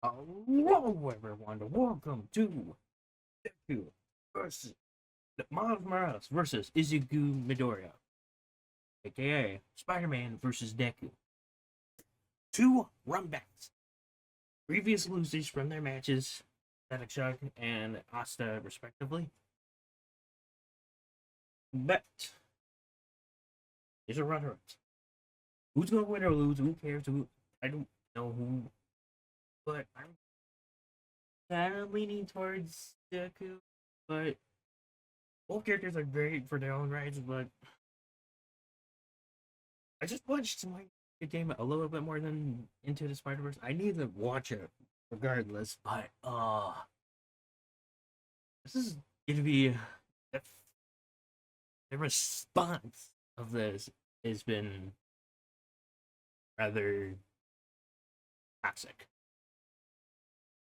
Hello, everyone. Welcome to Deku versus Miles Morales versus Izuku Midoriya, aka Spider-Man versus Deku. Two runbacks. Previous losers from their matches, Static Shock and Asta, respectively. But these are runner-ups. Who's gonna win or lose? Who cares? I don't know who. But I'm kind of leaning towards Deku. But both characters are great for their own rights. But I just watched the game a little bit more than Into the Spider-Verse. I need to watch it regardless. But this is gonna be the response of this has been rather toxic.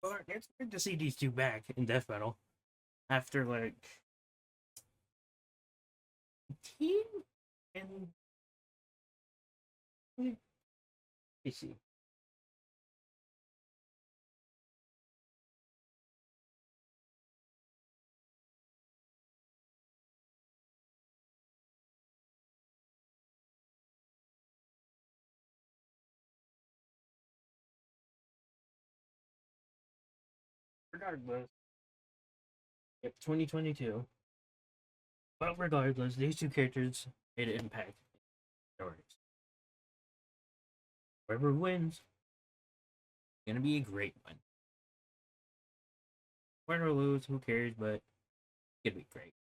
But it's good to see these two back in death battle after like team and let me see. Regardless, it's 2022. But regardless, these two characters made an impact in stories. Whoever wins, it's gonna be a great one. Win or lose, who cares? But it's gonna be great.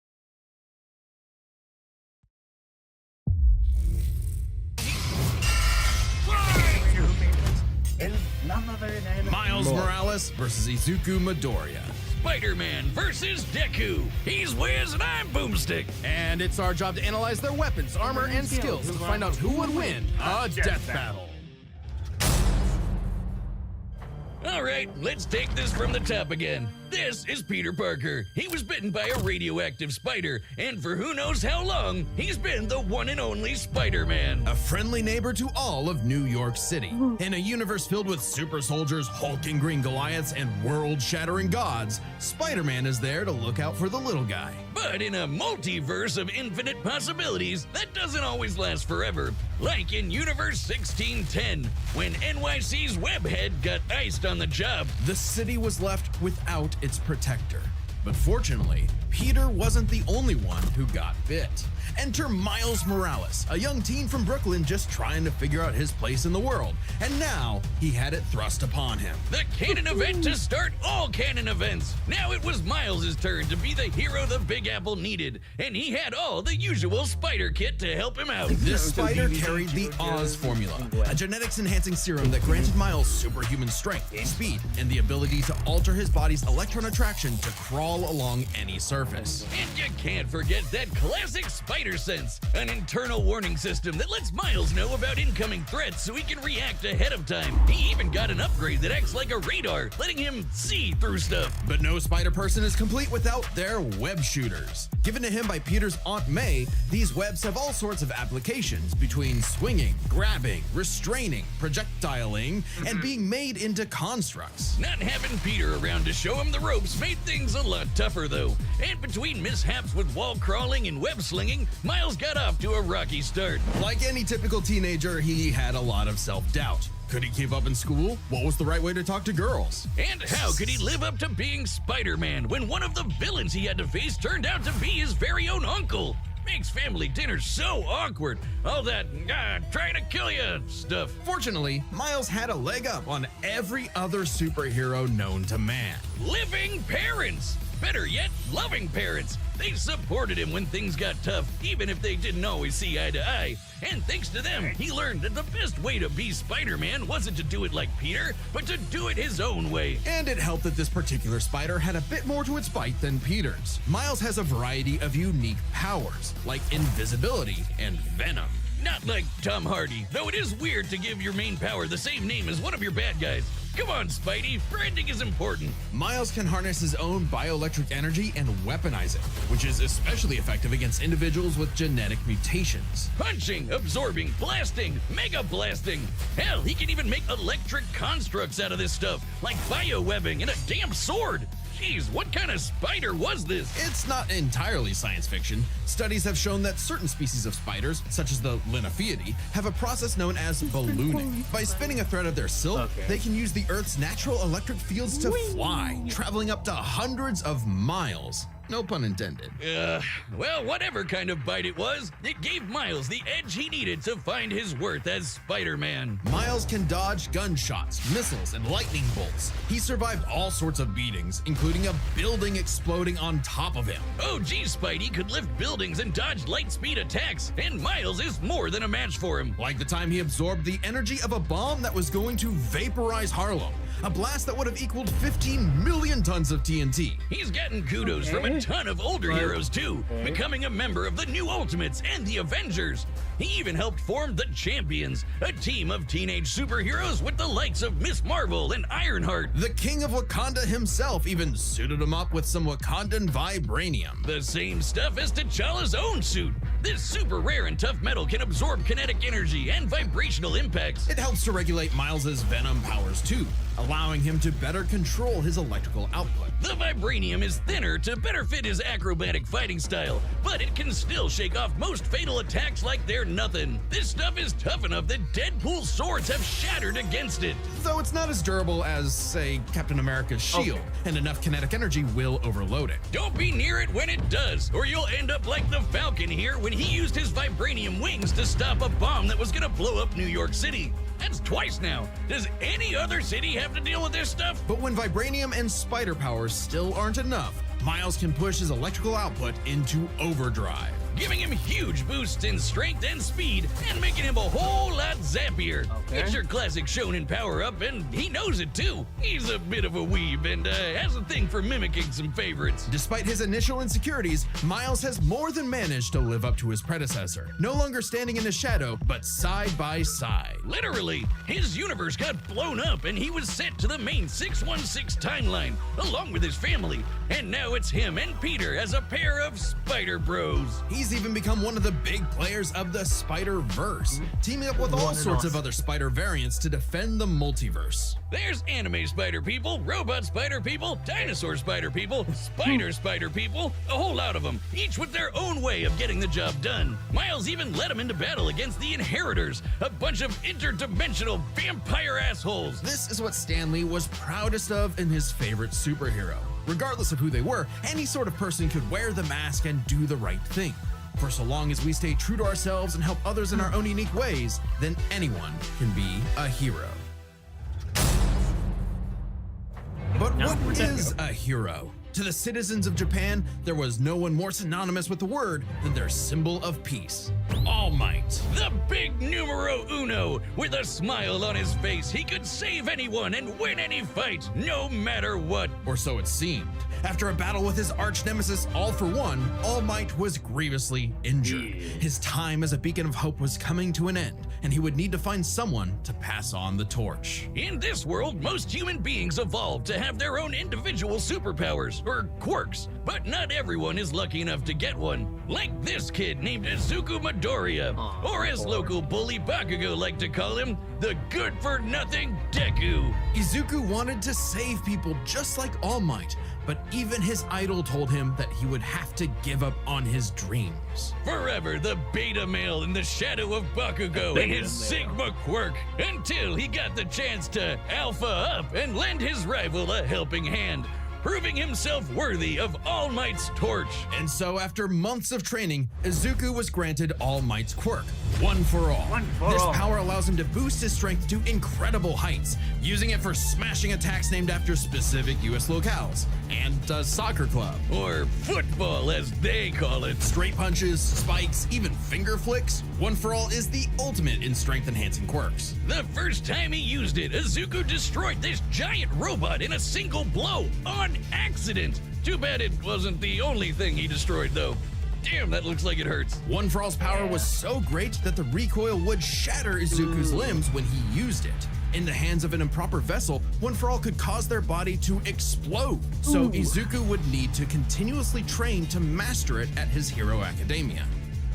And none other than Miles Morales versus Izuku Midoriya. Spider-Man versus Deku. He's Wiz and I'm Boomstick. And it's our job to analyze their weapons, armor, and skills to find out who would win a death battle. All right, let's take this from the top again. This is Peter Parker. He was bitten by a radioactive spider, and for who knows how long, he's been the one and only Spider-Man. A friendly neighbor to all of New York City. In a universe filled with super soldiers, hulking green Goliaths, and world-shattering gods, Spider-Man is there to look out for the little guy. But in a multiverse of infinite possibilities, that doesn't always last forever. Like in Universe 1610, when NYC's Webhead got iced on the job. The city was left without its protector. But fortunately, Peter wasn't the only one who got bit. Enter Miles Morales, a young teen from Brooklyn just trying to figure out his place in the world, and now he had it thrust upon him. The canon event to start all canon events. Now it was Miles' turn to be the hero the Big Apple needed, and he had all the usual spider kit to help him out. This spider carried the Oz formula, a genetics-enhancing serum that granted Miles superhuman strength, speed, and the ability to alter his body's electron attraction to crawl along any surface. And you can't forget that classic spider sense, an internal warning system that lets Miles know about incoming threats so he can react ahead of time. He even got an upgrade that acts like a radar, letting him see through stuff. But no spider person is complete without their web shooters. Given to him by Peter's Aunt May, these webs have all sorts of applications between swinging, grabbing, restraining, projectiling, and being made into constructs. Not having Peter around to show him the ropes made things a lot tougher though. And between mishaps with wall crawling and web slinging, Miles got off to a rocky start. Like any typical teenager, he had a lot of self-doubt. Could he keep up in school? What was the right way to talk to girls? And how could he live up to being Spider-Man when one of the villains he had to face turned out to be his very own uncle? Makes family dinner so awkward. All that, trying to kill you stuff. Fortunately, Miles had a leg up on every other superhero known to man. Living parents! Better yet, loving parents. They supported him when things got tough, even if they didn't always see eye to eye. And thanks to them, he learned that the best way to be Spider-Man wasn't to do it like Peter, but to do it his own way. And it helped that this particular spider had a bit more to its bite than Peter's. Miles has a variety of unique powers, like invisibility and venom. Not like Tom Hardy, though it is weird to give your main power the same name as one of your bad guys. Come on, Spidey, branding is important. Miles can harness his own bioelectric energy and weaponize it, which is especially effective against individuals with genetic mutations. Punching, absorbing, blasting, mega blasting. Hell, he can even make electric constructs out of this stuff, like biowebbing and a damn sword. Jeez, what kind of spider was this? It's not entirely science fiction. Studies have shown that certain species of spiders, such as the Linnaeufeidae, have a process known as ballooning. By spinning a thread of their silk, they can use the Earth's natural electric fields to fly, traveling up to hundreds of miles. No pun intended. Well, whatever kind of bite it was, it gave Miles the edge he needed to find his worth as Spider-Man. Miles can dodge gunshots, missiles, and lightning bolts. He survived all sorts of beatings, including a building exploding on top of him. Oh, geez, Spidey could lift buildings and dodge light-speed attacks, and Miles is more than a match for him. Like the time he absorbed the energy of a bomb that was going to vaporize Harlem. A blast that would have equaled 15 million tons of TNT. He's gotten kudos from a ton of older heroes too, becoming a member of the New Ultimates and the Avengers. He even helped form the Champions, a team of teenage superheroes with the likes of Miss Marvel and Ironheart. The King of Wakanda himself even suited him up with some Wakandan vibranium. The same stuff as T'Challa's own suit. This super rare and tough metal can absorb kinetic energy and vibrational impacts. It helps to regulate Miles's venom powers too, allowing him to better control his electrical output. The vibranium is thinner to better fit his acrobatic fighting style, but it can still shake off most fatal attacks like they're nothing. This stuff is tough enough that Deadpool's swords have shattered against it. Though it's not as durable as, say, Captain America's shield, and enough kinetic energy will overload it. Don't be near it when it does, or you'll end up like the Falcon here when he used his vibranium wings to stop a bomb that was gonna blow up New York City. That's twice now. Does any other city have to deal with this stuff? But when vibranium and spider powers still aren't enough, Miles can push his electrical output into overdrive, giving him huge boosts in strength and speed and making him a whole lot zappier. It's your classic shonen power-up, and he knows it too. He's a bit of a weeb and has a thing for mimicking some favorites. Despite his initial insecurities, Miles has more than managed to live up to his predecessor, no longer standing in the shadow, but side by side. Literally, his universe got blown up and he was sent to the main 616 timeline, along with his family, and now it's him and Peter as a pair of Spider Bros. He's even become one of the big players of the Spider-Verse, teaming up with all sorts of other spider variants to defend the multiverse. There's anime spider people, robot spider people, dinosaur spider people, spider people, a whole lot of them, each with their own way of getting the job done. Miles even led him into battle against the Inheritors, a bunch of interdimensional vampire assholes. This is what Stan Lee was proudest of in his favorite superhero. Regardless of who they were, any sort of person could wear the mask and do the right thing. For so long as we stay true to ourselves and help others in our own unique ways, then anyone can be a hero. But what is a hero? To the citizens of Japan, there was no one more synonymous with the word than their symbol of peace: All Might. The big numero uno. With a smile on his face, he could save anyone and win any fight, no matter what. Or so it seemed. After a battle with his arch nemesis All For One, All Might was grievously injured. His time as a beacon of hope was coming to an end, and he would need to find someone to pass on the torch. In this world, most human beings evolved to have their own individual superpowers, or quirks, but not everyone is lucky enough to get one. Like this kid named Izuku Midoriya, or as local bully Bakugo liked to call him, the good-for-nothing Deku. Izuku wanted to save people just like All Might, but even his idol told him that he would have to give up on his dreams. Forever the beta male in the shadow of Bakugo and his Sigma quirk, until he got the chance to alpha up and lend his rival a helping hand, proving himself worthy of All Might's torch. And so after months of training, Izuku was granted All Might's quirk, One For All. This power allows him to boost his strength to incredible heights, using it for smashing attacks named after specific US locales, and a soccer club. Or football, as they call it. Straight punches, spikes, even finger flicks, One For All is the ultimate in strength-enhancing quirks. The first time he used it, Izuku destroyed this giant robot in a single blow, on accident. Too bad it wasn't the only thing he destroyed, though. Damn, that looks like it hurts. One For All's power was so great that the recoil would shatter Izuku's limbs when he used it. In the hands of an improper vessel, One For All could cause their body to explode. So Izuku would need to continuously train to master it at his Hero Academia.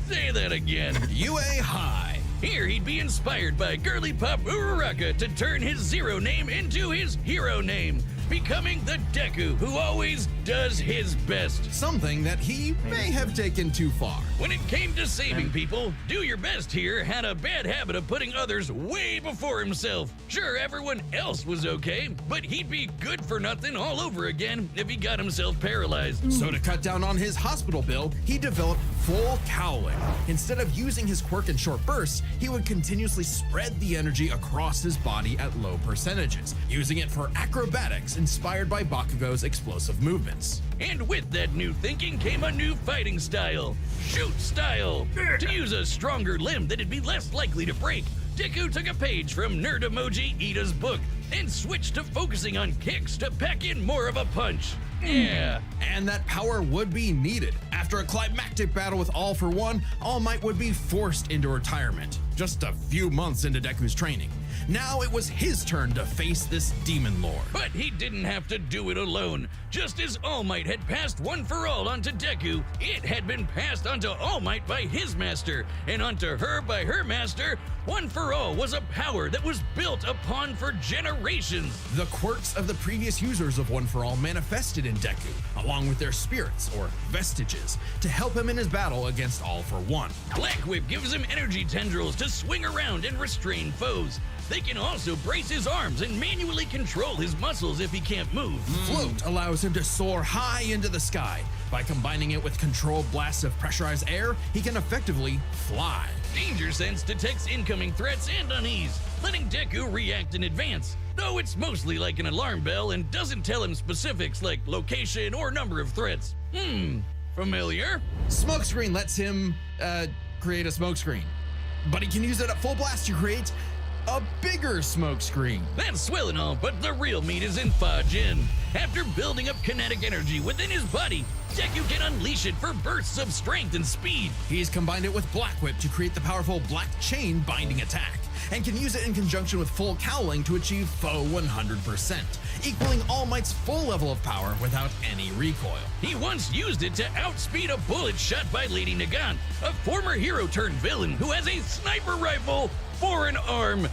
Say that again. UA High. Here he'd be inspired by girly pop Uraraka to turn his zero name into his hero name, becoming the Deku who always does his best. Something that he may have taken too far. When it came to saving people, Do Your Best here had a bad habit of putting others way before himself. Sure, everyone else was okay, but he'd be good for nothing all over again if he got himself paralyzed. So to cut down on his hospital bill, he developed full cowling. Instead of using his quirk in short bursts, he would continuously spread the energy across his body at low percentages, using it for acrobatics inspired by Bakugo's explosive movements. And with that new thinking came a new fighting style, shoot style. To use a stronger limb that'd be less likely to break, Deku took a page from Nerd Emoji Ida's book and switched to focusing on kicks to pack in more of a punch. Yeah. And that power would be needed. After a climactic battle with All For One, All Might would be forced into retirement, just a few months into Deku's training. Now it was his turn to face this demon lord. But he didn't have to do it alone. Just as All Might had passed One For All onto Deku, it had been passed onto All Might by his master, and onto her by her master. One For All was a power that was built upon for generations. The quirks of the previous users of One For All manifested in Deku, along with their spirits, or vestiges, to help him in his battle against All For One. Black Whip gives him energy tendrils to swing around and restrain foes. They can also brace his arms and manually control his muscles if he can't move. Float allows him to soar high into the sky. By combining it with controlled blasts of pressurized air, he can effectively fly. Danger Sense detects incoming threats and unease, letting Deku react in advance, though it's mostly like an alarm bell and doesn't tell him specifics like location or number of threats. Familiar? Smokescreen lets him, create a smokescreen. But he can use it at full blast to create a bigger smokescreen. That's swell and all, but the real meat is in Fajin. After building up kinetic energy within his body, Deku can unleash it for bursts of strength and speed. He's combined it with Black Whip to create the powerful Black Chain binding attack, and can use it in conjunction with full cowling to achieve foe 100%, equaling All Might's full level of power without any recoil. He once used it to outspeed a bullet shot by Lady Nagant, a former hero turned villain who has a sniper rifle for an arm.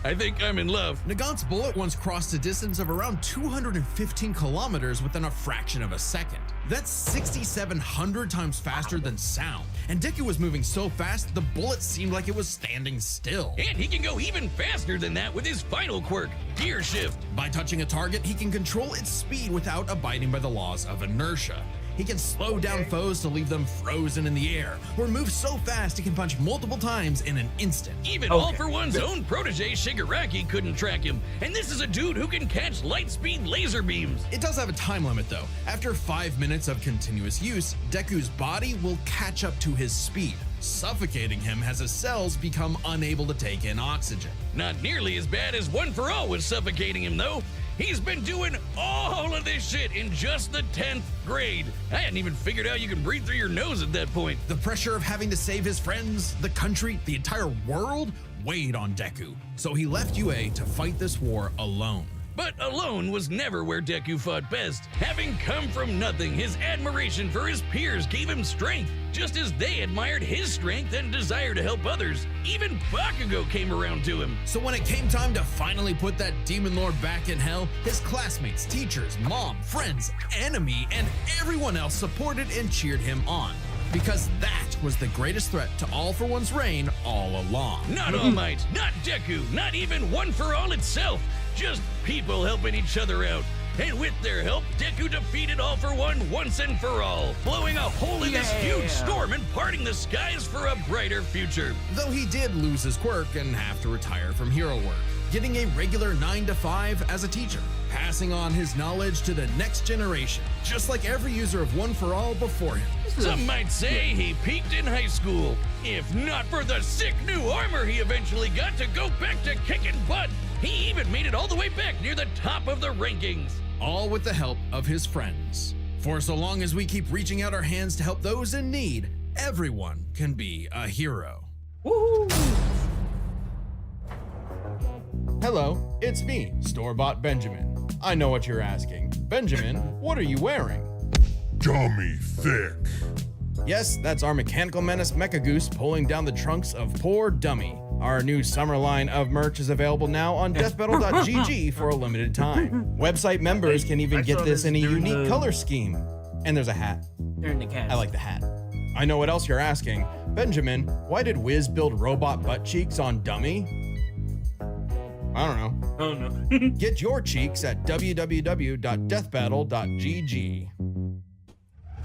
I think I'm in love. Nagant's bullet once crossed a distance of around 215 kilometers within a fraction of a second. That's 6,700 times faster than sound. And Deku was moving so fast, the bullet seemed like it was standing still. And he can go even faster than that with his final quirk, Gear Shift. By touching a target, he can control its speed without abiding by the laws of inertia. He can slow down foes to leave them frozen in the air, or move so fast he can punch multiple times in an instant. Even All For One's own protege Shigaraki couldn't track him, and this is a dude who can catch light speed laser beams. It does have a time limit though. After 5 minutes of continuous use, Deku's body will catch up to his speed, suffocating him as his cells become unable to take in oxygen. Not nearly as bad as One For All was suffocating him though. He's been doing all of this shit in just the 10th grade. I hadn't even figured out you can breathe through your nose at that point. The pressure of having to save his friends, the country, the entire world weighed on Deku, so he left UA to fight this war alone. But alone was never where Deku fought best. Having come from nothing, his admiration for his peers gave him strength, just as they admired his strength and desire to help others. Even Bakugo came around to him. So when it came time to finally put that demon lord back in hell, his classmates, teachers, mom, friends, enemy, and everyone else supported and cheered him on. Because that was the greatest threat to All For One's reign all along. Not All Might, not Deku, not even One For All itself. Just people helping each other out. And with their help, Deku defeated All For One once and for all, blowing a hole in this huge storm and parting the skies for a brighter future. Though he did lose his quirk and have to retire from hero work, getting a regular 9 to 5 as a teacher, passing on his knowledge to the next generation, just like every user of One For All before him. Some might say he peaked in high school, if not for the sick new armor he eventually got to go back to kicking butt. He even made it all the way back near the top of the rankings. All with the help of his friends. For so long as we keep reaching out our hands to help those in need, everyone can be a hero. Woohoo! Hello, it's me, store-bought Benjamin. I know what you're asking. Benjamin, what are you wearing? Dummy thick. Yes, that's our mechanical menace Mecha Goose pulling down the trunks of poor Dummy. Our new summer line of merch is available now on deathbattle.gg for a limited time. Website members can even get this in a unique color scheme. And there's a hat. They're in the cast. I like the hat. I know what else you're asking. Benjamin, why did Wiz build robot butt cheeks on Dummy? I don't know. Oh no. Get your cheeks at www.deathbattle.gg.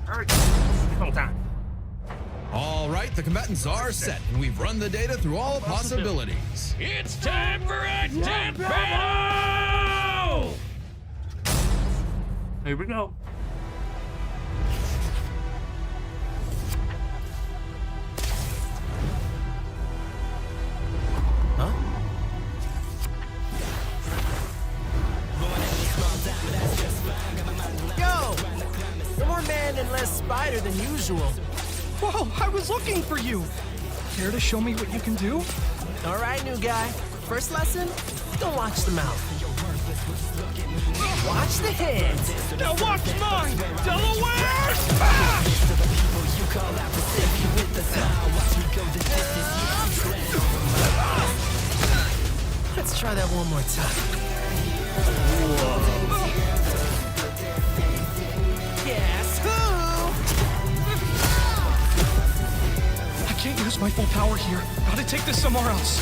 Alright. Come time. All right, the combatants are set, and we've run the data through all possibilities. It's time for a death battle! Here we go. Yo! You're more man and less spider than usual. Whoa, I was looking for you! Care to show me what you can do? All right, new guy. First lesson, don't watch the mouth. Watch the hands. Now watch mine! Delaware! Smash! Let's try that one more time. Guess who? I can't use my full power here. Gotta take this somewhere else.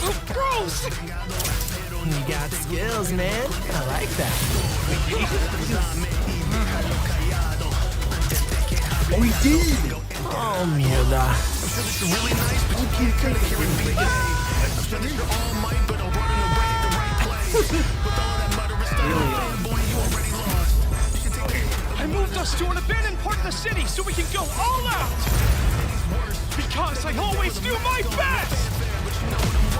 Oh, gross! You got skills, man. I like that. Oh, he did! Oh, mierda. I moved us to an abandoned part of the city so we can go all out! Because I always do my best!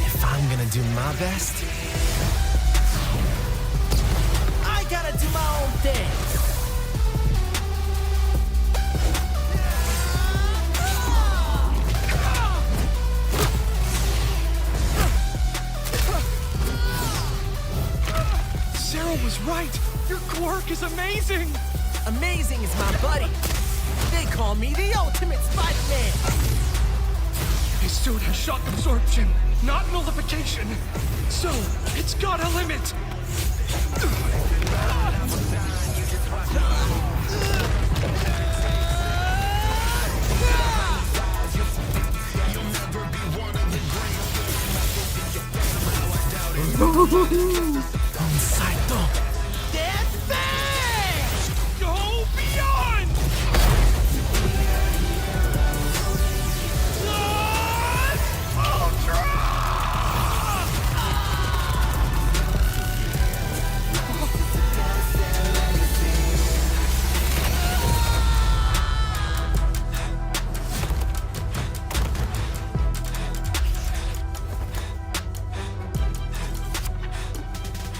If I'm gonna do my best, I gotta do my own thing. Sarah was right! Your quirk is amazing! Amazing is my buddy. They call me the ultimate Spider-Man. His suit has shock absorption, not nullification. So, it's got a limit. Salto. Death Bang! Go beyond! Ultra!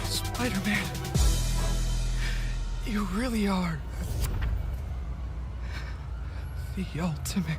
Spider-Man, you really are the ultimate.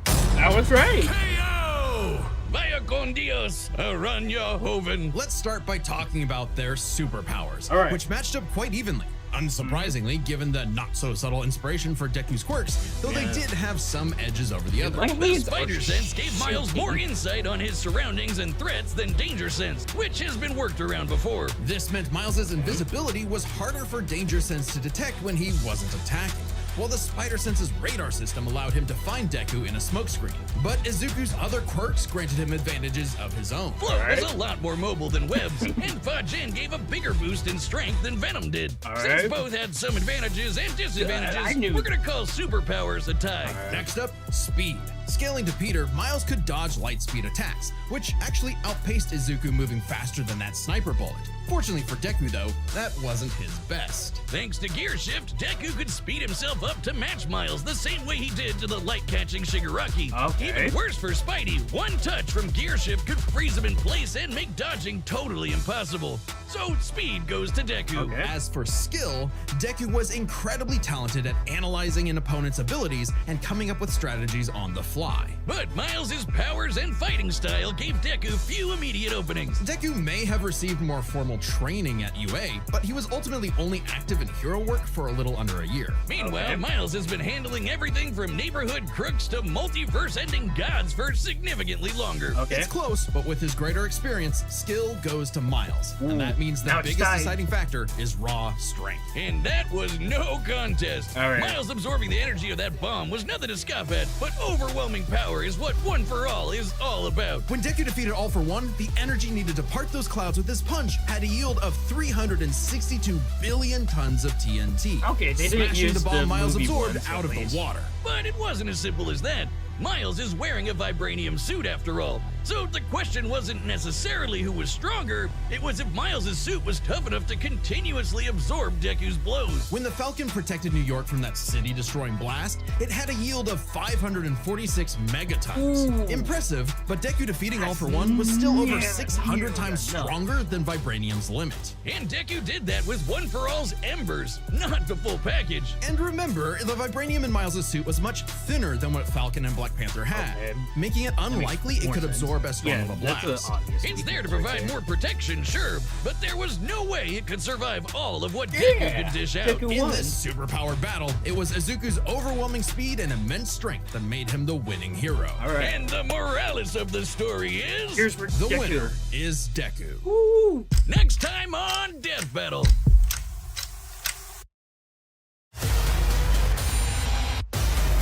That was right. Heyo! Vaya con Dios, Aranya Hoven. Let's start by talking about their superpowers, All right. which matched up quite evenly. Unsurprisingly, given the not-so-subtle inspiration for Deku's quirks, though they did have some edges over the other. My The hands spider are sense gave Miles shaking. more insight on his surroundings and threats than danger sense, which has been worked around before. This meant Miles' invisibility was harder for Danger Sense to detect when he wasn't attacking, while the Spider Sense's radar system allowed him to find Deku in a smokescreen. But Izuku's other quirks granted him advantages of his own. Float was a lot more mobile than Webs, and Fa-Jin gave a bigger boost in strength than Venom did. Alright. Since both had some advantages and disadvantages, I knew. we're gonna call superpowers a tie. Next up, speed. Scaling to Peter, Miles could dodge light speed attacks, which actually outpaced Izuku moving faster than that sniper bullet. Fortunately for Deku though, that wasn't his best. Thanks to Gear Shift, Deku could speed himself up to match Miles the same way he did to the light-catching Shigaraki. Okay. Even worse for Spidey, one touch from Gear Shift could freeze him in place and make dodging totally impossible. So speed goes to Deku. Okay. As for skill, Deku was incredibly talented at analyzing an opponent's abilities and coming up with strategies on the fly. But Miles' powers and fighting style gave Deku few immediate openings. Deku may have received more formal training at UA, but he was ultimately only active in hero work for a little under a year. Meanwhile, Okay. Miles has been handling everything from neighborhood crooks to multiverse-ending gods for significantly longer. Okay. It's close, but with his greater experience, skill goes to Miles. And that means the Now it's biggest time. deciding factor is raw strength. And that was no contest. All right. Miles absorbing the energy of that bomb was nothing to scoff at, but overwhelming power is what One for All is all about. When Deku defeated All for One, the energy needed to part those clouds with his punch had a yield of 362 billion tons of TNT. Okay, they didn't smashing use the bomb the Miles movie absorbed ones, out at of least. the water. But it wasn't as simple as that. Miles is wearing a vibranium suit after all, so the question wasn't necessarily who was stronger, it was if Miles' suit was tough enough to continuously absorb Deku's blows. When the Falcon protected New York from that city-destroying blast, it had a yield of 546 megatons. Impressive, but Deku defeating All for One was still over 600 times stronger than Vibranium's limit. And Deku did that with One for All's embers, not the full package. And remember, the Vibranium in Miles' suit was much thinner than what Falcon and Black Panther had, Okay. making it unlikely it more could sense. absorb as strong Yeah, of a that's blast. obvious. It's there to provide more protection, sure, but there was no way it could survive all of what Deku could dish out. Deku In won. this superpowered battle, it was Izuku's overwhelming speed and immense strength that made him the winning hero. All right. And the morales of the story is... Here's for The Deku. winner is Deku. Woo! next time on Death Battle.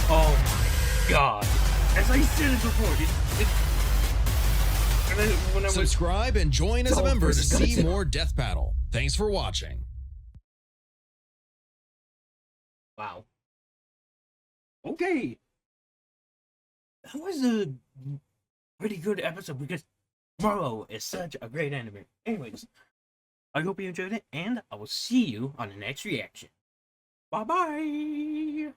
Oh my god. As I said it before, when I was Subscribe and join as a Gold member to versus see Godzilla. more Death Battle. Thanks for watching. wow. Okay. That was a pretty good episode because Marlo is such a great anime. Anyways, I hope you enjoyed it, and I will see you on the next reaction. Bye bye.